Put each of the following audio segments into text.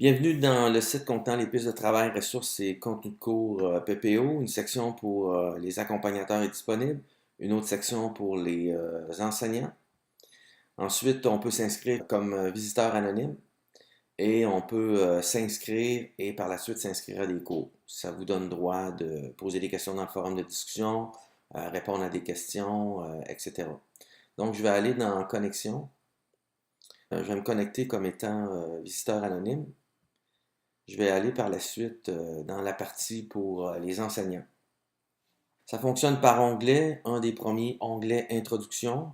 Bienvenue dans le site contenant les pistes de travail, ressources et contenus de cours PPO. Une section pour les accompagnateurs est disponible, une autre section pour les enseignants. Ensuite, on peut s'inscrire comme visiteur anonyme et on peut s'inscrire et par la suite s'inscrire à des cours. Ça vous donne droit de poser des questions dans le forum de discussion, répondre à des questions, etc. Donc, je vais aller dans Connexion. Je vais me connecter comme étant visiteur anonyme. Je vais aller par la suite dans la partie pour les enseignants. Ça fonctionne par onglet. Un des premiers, onglet Introduction.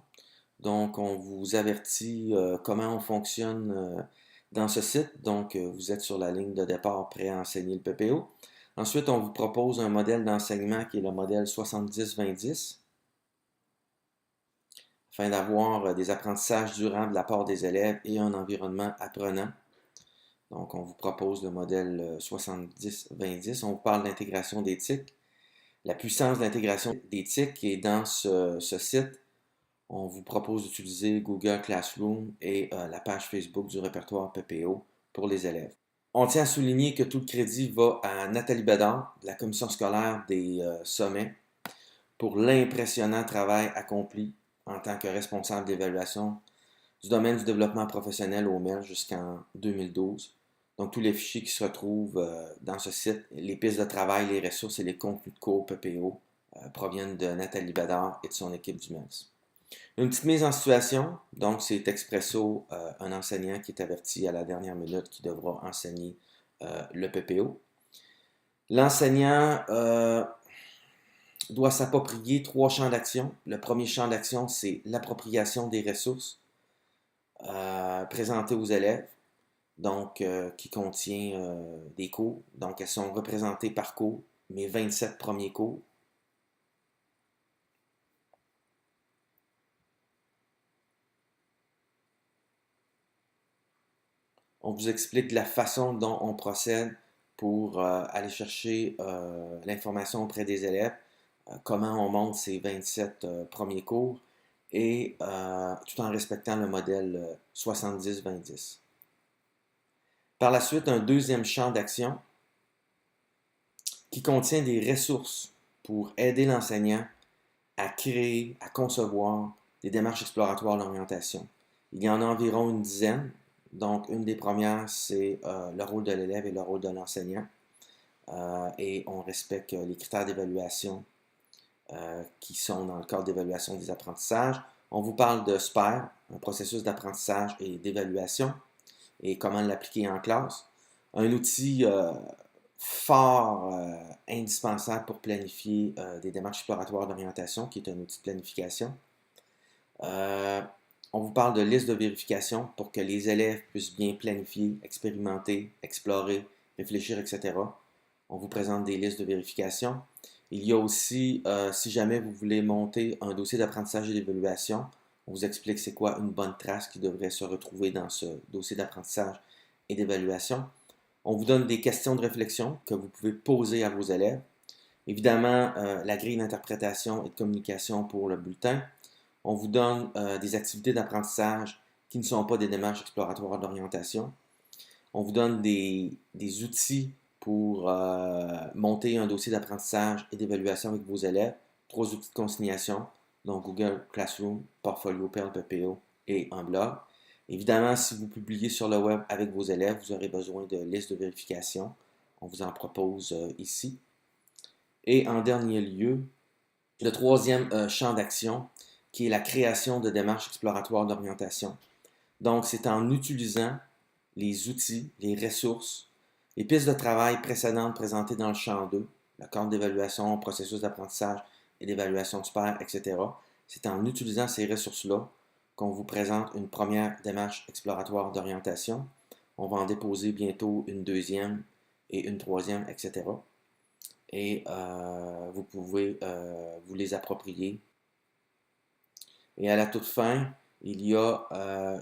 Donc, on vous avertit comment on fonctionne dans ce site. Donc, vous êtes sur la ligne de départ prêt à enseigner le PPO. Ensuite, on vous propose un modèle d'enseignement qui est le modèle 70-20-10 afin d'avoir des apprentissages durables de la part des élèves et un environnement apprenant. Donc, on vous propose le modèle 70-20-10. On vous parle d'intégration d'éthique. La puissance de l'intégration d'éthique est dans ce site. On vous propose d'utiliser Google Classroom et la page Facebook du répertoire PPO pour les élèves. On tient à souligner que tout le crédit va à Nathalie Bédard, de la commission scolaire des sommets, pour l'impressionnant travail accompli en tant que responsable d'évaluation du domaine du développement professionnel au MEL jusqu'en 2012. Donc, tous les fichiers qui se retrouvent dans ce site, les pistes de travail, les ressources et les contenus de cours PPO proviennent de Nathalie Bédard et de son équipe du MELS. Une petite mise en situation, donc c'est Expresso, un enseignant qui est averti à la dernière minute qui devra enseigner le PPO. L'enseignant doit s'approprier 3 champs d'action. Le premier champ d'action, c'est l'appropriation des ressources présentées aux élèves, donc qui contient des cours. Donc, elles sont représentées par cours, mes 27 premiers cours. On vous explique la façon dont on procède pour aller chercher l'information auprès des élèves, comment on monte ces 27 premiers cours, et tout en respectant le modèle 70-20-10. Par la suite, un deuxième champ d'action qui contient des ressources pour aider l'enseignant à créer, à concevoir des démarches exploratoires d'orientation. Il y en a environ une dizaine. Donc, une des premières, c'est le rôle de l'élève et le rôle de l'enseignant. Et on respecte les critères d'évaluation qui sont dans le cadre d'évaluation des apprentissages. On vous parle de SPAIR, un processus d'apprentissage et d'évaluation, et comment l'appliquer en classe. Un outil fort indispensable pour planifier des démarches exploratoires d'orientation, qui est un outil de planification. On vous parle de liste de vérification pour que les élèves puissent bien planifier, expérimenter, explorer, réfléchir, etc. On vous présente des listes de vérification. Il y a aussi, si jamais vous voulez monter un dossier d'apprentissage et d'évaluation, on vous explique c'est quoi une bonne trace qui devrait se retrouver dans ce dossier d'apprentissage et d'évaluation. On vous donne des questions de réflexion que vous pouvez poser à vos élèves. Évidemment, la grille d'interprétation et de communication pour le bulletin. On vous donne des activités d'apprentissage qui ne sont pas des démarches exploratoires d'orientation. On vous donne des outils pour monter un dossier d'apprentissage et d'évaluation avec vos élèves. 3 outils de consignation, donc Google Classroom, Portfolio, Perl, PPO et un blog. Évidemment, si vous publiez sur le web avec vos élèves, vous aurez besoin de listes de vérification. On vous en propose ici. Et en dernier lieu, le troisième champ d'action, qui est la création de démarches exploratoires d'orientation. Donc, c'est en utilisant les outils, les ressources, les pistes de travail précédentes présentées dans le champ 2, le cadre d'évaluation, processus d'apprentissage et d'évaluation du père, etc. C'est en utilisant ces ressources-là qu'on vous présente une première démarche exploratoire d'orientation. On va en déposer bientôt une deuxième et une troisième, etc. Et vous pouvez vous les approprier. Et à la toute fin, il y a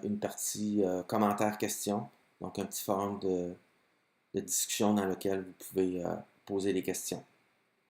une partie commentaires-questions, donc un petit forum de discussion dans lequel vous pouvez poser des questions.